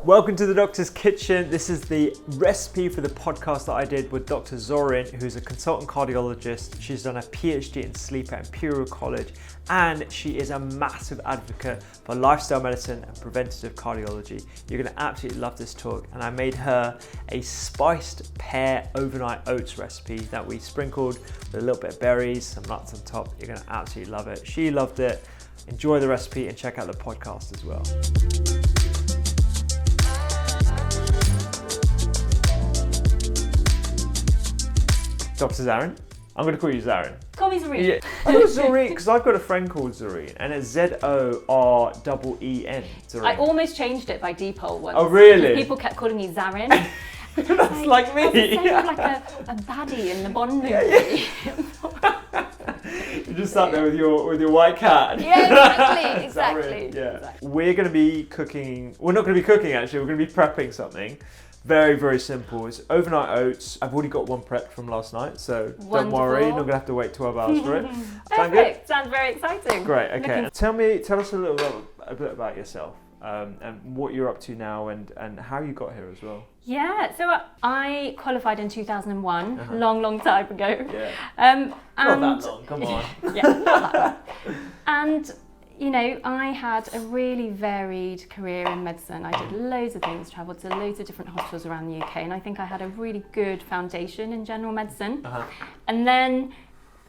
Welcome to the Doctor's Kitchen. This is the recipe for the podcast that I did with Dr. Zarrin, who's a consultant cardiologist. She's done a PhD in sleep at Imperial College, and she is a massive advocate for lifestyle medicine and preventative cardiology. You're going to absolutely love this talk. And I made her a spiced pear overnight oats recipe that we sprinkled with a little bit of berries, some nuts on top. You're going to absolutely love it. She loved it. Enjoy the recipe and check out the podcast as well. Dr. Zarrin. I'm going to call you Zarrin. Call me Zarrin. Yeah. I thought Zarrin because I've got a friend called Zarrin, and it's Z-O-R-E-E-N. Zarrin. I almost changed it by default once. Oh, really? People kept calling me Zarrin. That's like me. It's like a baddie in the Bond movie. Yeah. You just sat there with your white cat. Yeah, exactly. Yeah. Exactly. We're going to be cooking. We're not going to be cooking actually. We're going to be prepping something. Very, very simple. It's overnight oats. I've already got one prepped from last night, so don't worry. You're not going to have to wait 12 hours for it. Perfect. Sounds very exciting. Great. Okay. Tell us a bit about yourself and what you're up to now and how you got here as well. Yeah. So I qualified in 2001, long time ago. Yeah. And not that long. Come on. Yeah, not that long. And you know, I had a really varied career in medicine. I did loads of things, travelled to loads of different hospitals around the UK, and I think I had a really good foundation in general medicine. And then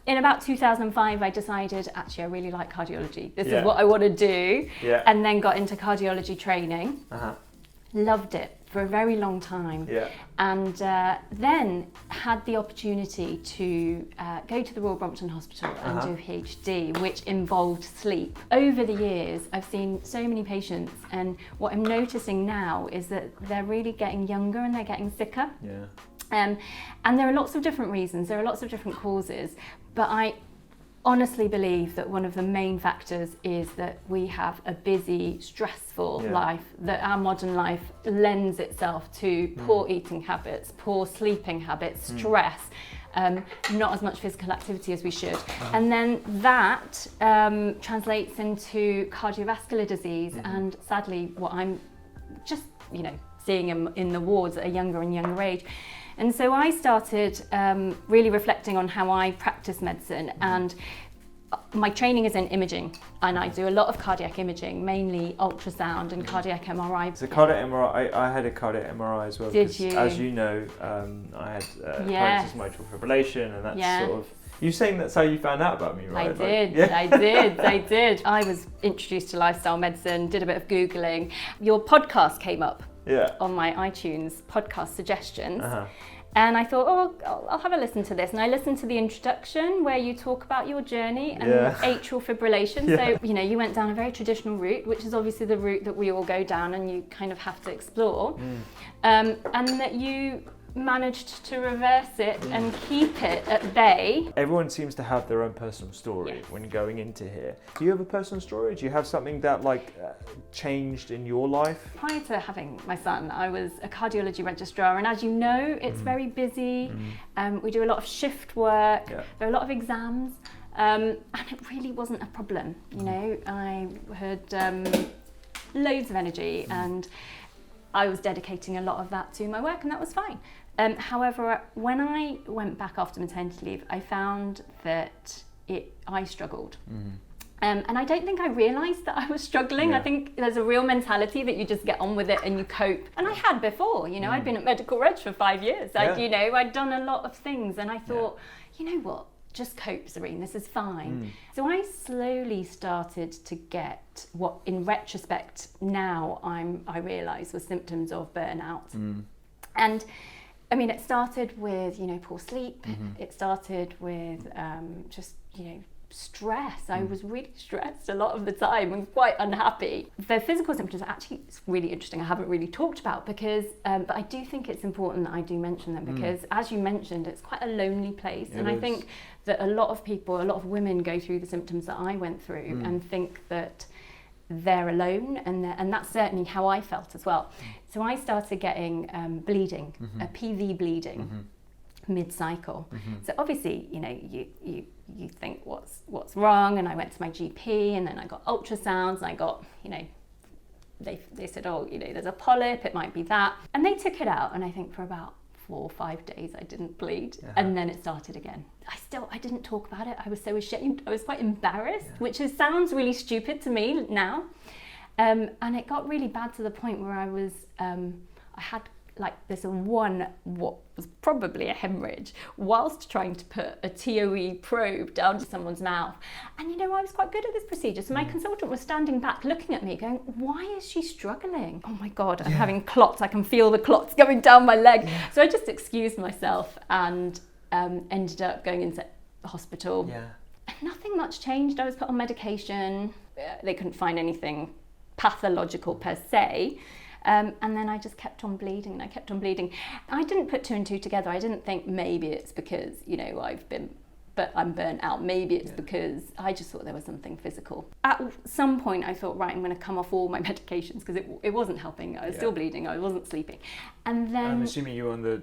in about 2005, I decided, actually, I really like cardiology. This is what I want to do. Yeah. And then got into cardiology training. Loved it for a very long time. Yeah. And then had the opportunity to go to the Royal Brompton Hospital and do a PhD, which involved sleep. Over the years, I've seen so many patients, and what I'm noticing now is that they're really getting younger and they're getting sicker. Yeah. And there are lots of different reasons, there are lots of different causes, but I honestly believe that one of the main factors is that we have a busy, stressful life, that our modern life lends itself to poor eating habits, poor sleeping habits, stress, not as much physical activity as we should. And then that translates into cardiovascular disease, and sadly what I'm just, seeing in the wards at a younger and younger age. And so I started really reflecting on how I practice medicine, and my training is in imaging, and I do a lot of cardiac imaging, mainly ultrasound and cardiac MRI. So cardiac MRI, I had a cardiac MRI as well. Did you? As you know, I had cardiac mitral fibrillation, and that's sort of... You're saying that's how you found out about me, right? I did. I was introduced to lifestyle medicine, did a bit of Googling. Your podcast came up. On my iTunes podcast suggestions. And I thought, I'll have a listen to this. And I listened to the introduction where you talk about your journey and atrial fibrillation. So, you went down a very traditional route, which is obviously the route that we all go down and you kind of have to explore. And that you managed to reverse it and keep it at bay. Everyone seems to have their own personal story when going into here. Do you have a personal story? Do you have something that changed in your life? Prior to having my son, I was a cardiology registrar, and as you know, it's very busy. We do a lot of shift work. There are a lot of exams, and it really wasn't a problem. I had loads of energy, and I was dedicating a lot of that to my work, and that was fine. However, when I went back after maternity leave, I found that I struggled. And I don't think I realised that I was struggling. I think there's a real mentality that you just get on with it and you cope. And I had before, I'd been at medical reg for 5 years. I'd done a lot of things, and I thought, you know what? Just cope, Zarrin, this is fine. So I slowly started to get what, in retrospect, now I realise were symptoms of burnout. And I mean, it started with, poor sleep. It started with stress. I was really stressed a lot of the time and quite unhappy. The physical symptoms are actually, it's really interesting, I haven't really talked about because, but I do think it's important that I do mention them because as you mentioned, it's quite a lonely place. And I think that a lot of people, a lot of women go through the symptoms that I went through and think that they're alone, and that's certainly how I felt as well. So I started getting bleeding, a PV bleeding. Mid-cycle. So obviously, you think what's wrong, and I went to my GP, and then I got ultrasounds, and I got they said, oh, there's a polyp, it might be that. And they took it out, and I think for about 4 or 5 days I didn't bleed, and then it started again. I didn't talk about it. I was so ashamed. I was quite embarrassed, which sounds really stupid to me now. And it got really bad to the point where I had like this what was probably a hemorrhage whilst trying to put a TOE probe down to someone's mouth. And I was quite good at this procedure. So my consultant was standing back looking at me going, why is she struggling? Oh my God, I'm having clots. I can feel the clots going down my leg. Yeah. So I just excused myself and ended up going into the hospital. Yeah. And nothing much changed. I was put on medication. They couldn't find anything pathological per se. And then I just kept on bleeding, and I kept on bleeding. I didn't put 2 and 2 together. I didn't think maybe it's because, I'm burnt out. Maybe it's because I just thought there was something physical. At some point I thought, right, I'm going to come off all my medications because it wasn't helping. I was still bleeding. I wasn't sleeping. And then... I'm assuming you were on the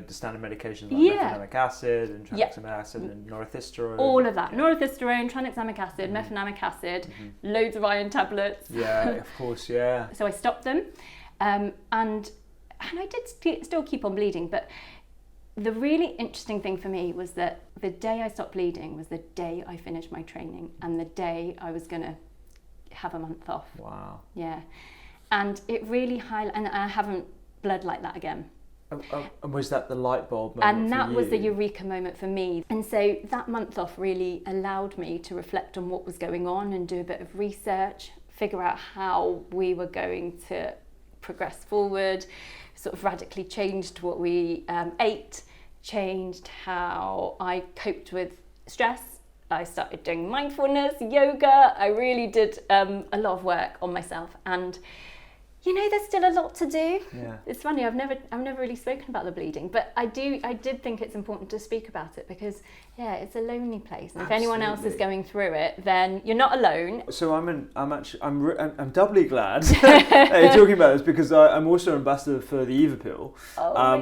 standard medications like mefenamic acid and tranexamic acid and norethistro. All of that. Norethistro, tranexamic acid, mefenamic acid, loads of iron tablets. Yeah, of course, yeah. So I stopped them. And I did still keep on bleeding, but the really interesting thing for me was that the day I stopped bleeding was the day I finished my training and the day I was going to have a month off. Wow. Yeah. And it really and I haven't bled like that again. And was that the light bulb moment And that for you? was the Eureka moment for me. And so that month off really allowed me to reflect on what was going on and do a bit of research, figure out how we were going to progress forward, sort of radically changed what we ate, changed how I coped with stress. I started doing mindfulness, yoga. I really did a lot of work on myself, and there's still a lot to do. Yeah. It's funny, I've never really spoken about the bleeding, but I did think it's important to speak about it because it's a lonely place, and if anyone else is going through it, then you're not alone. So I'm doubly glad that you're talking about this because I'm also ambassador for the Eva Pill,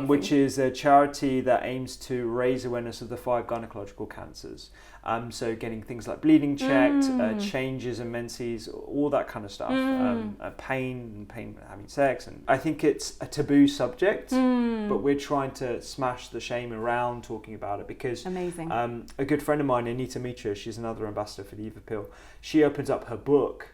which is a charity that aims to raise awareness of the 5 gynecological cancers. So getting things like bleeding checked, changes in menses, all that kind of stuff, pain having sex. And I think it's a taboo subject, but we're trying to smash the shame around talking about it because amazing. A good friend of mine, Anita Mitra, she's another ambassador for the Eva Pill. She opens up her book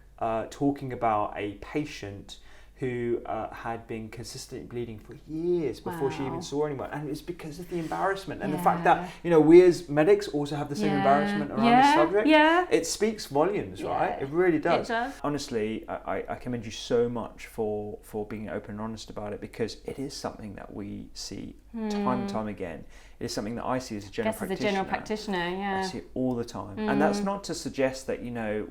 talking about a patient who had been consistently bleeding for years before she even saw anyone, and it's because of the embarrassment and the fact that we as medics also have the same embarrassment around this subject. It speaks volumes, right? It really does. It does. Honestly, I commend you so much for being open and honest about it because it is something that we see time and time again. It is something that I see as a general practitioner. I see it all the time. And that's not to suggest that,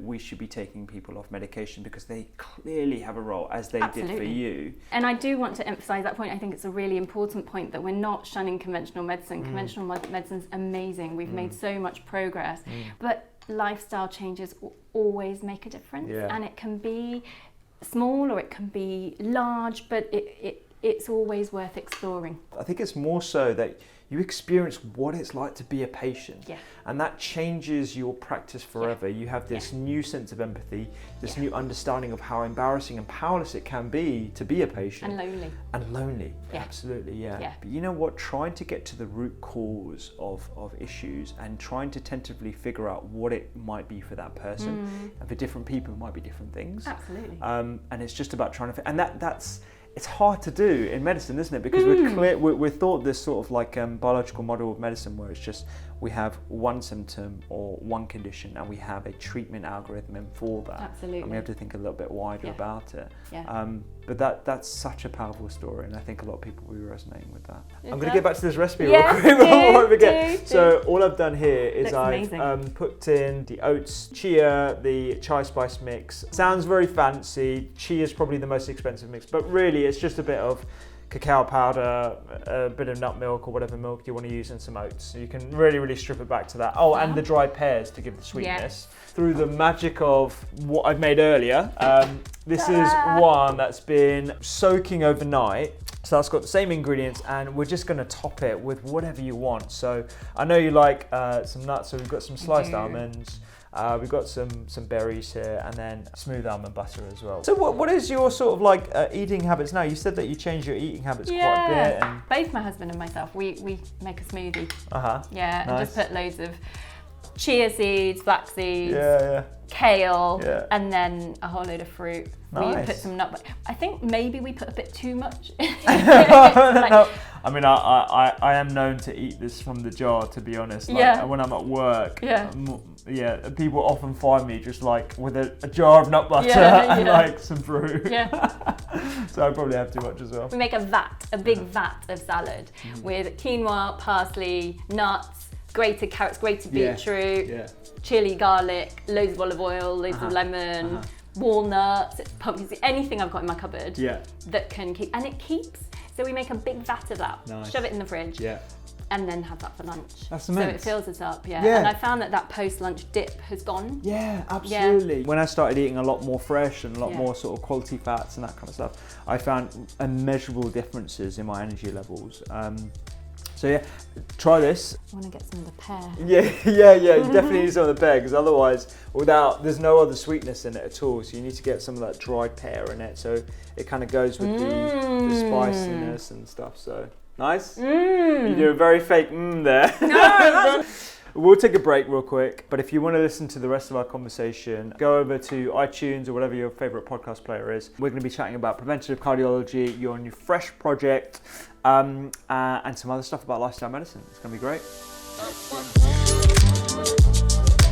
we should be taking people off medication because they clearly have a role, as they did for you. And I do want to emphasise that point. I think it's a really important point that we're not shunning conventional medicine. Conventional medicine's amazing. We've made so much progress. But lifestyle changes always make a difference. And it can be small or it can be large, but it's always worth exploring. I think it's more so that you experience what it's like to be a patient, and that changes your practice forever. You have this new sense of empathy, this new understanding of how embarrassing and powerless it can be to be a patient. And lonely. Absolutely, But you know what? Trying to get to the root cause of issues and trying to tentatively figure out what it might be for that person, and for different people it might be different things. Absolutely. And it's just about trying to, and that's it's hard to do in medicine, isn't it? Because we're taught this sort of like biological model of medicine where it's just we have one symptom or one condition and we have a treatment algorithm for that. Absolutely. And we have to think a little bit wider about it. But that's such a powerful story, and I think a lot of people will be resonating with that. I'm going to get back to this recipe real quick before I forget. So all I've done here is I've put in the oats, chia, the chai spice mix. Sounds very fancy. Chia is probably the most expensive mix, but really it's just a bit of cacao powder, a bit of nut milk or whatever milk you want to use, and some oats. So you can really strip it back to that. Oh, and the dried pears to give the sweetness. Through the magic of what I've made earlier. This is one that's been soaking overnight. So that's got the same ingredients, and we're just going to top it with whatever you want. So I know you like some nuts, so we've got some sliced almonds. We've got some berries here, and then smooth almond butter as well. So what is your sort of like eating habits now? You said that you changed your eating habits quite a bit. And... Both my husband and myself, we make a smoothie. Yeah, nice. And just put loads of chia seeds, flax seeds, kale, and then a whole load of fruit. Nice. We put some nut butter. I think maybe we put a bit too much. No, I mean, I am known to eat this from the jar, to be honest. Like, when I'm at work, people often find me just like with a jar of nut butter and like some fruit. So I probably have too much as well. We make a big vat of salad with quinoa, parsley, nuts, grated carrots, grated beetroot, chili, garlic, loads of olive oil, loads of lemon, walnuts, pumpkin seeds, anything I've got in my cupboard that can keep, and it keeps. So we make a big vat of that, shove it in the fridge, and then have that for lunch. That's immense. So it fills us up, and I found that post-lunch dip has gone. Yeah, absolutely. When I started eating a lot more fresh and a lot more sort of quality fats and that kind of stuff, I found immeasurable differences in my energy levels. So yeah, try this. I want to get some of the pear. You definitely need some of the pear, because otherwise, there's no other sweetness in it at all. So you need to get some of that dried pear in it, so it kind of goes with the spiciness and stuff. So nice. You do a very fake there. No. We'll take a break real quick, but if you want to listen to the rest of our conversation, go over to iTunes or whatever your favourite podcast player is. We're going to be chatting about preventative cardiology, your new fresh project, and some other stuff about lifestyle medicine. It's going to be great.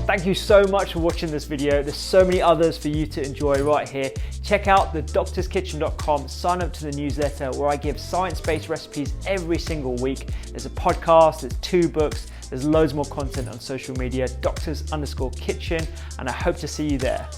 Thank you so much for watching this video. There's so many others for you to enjoy right here. Check out thedoctorskitchen.com, sign up to the newsletter where I give science-based recipes every single week. There's a podcast, there's 2 books, there's loads more content on social media, doctors_kitchen, and I hope to see you there.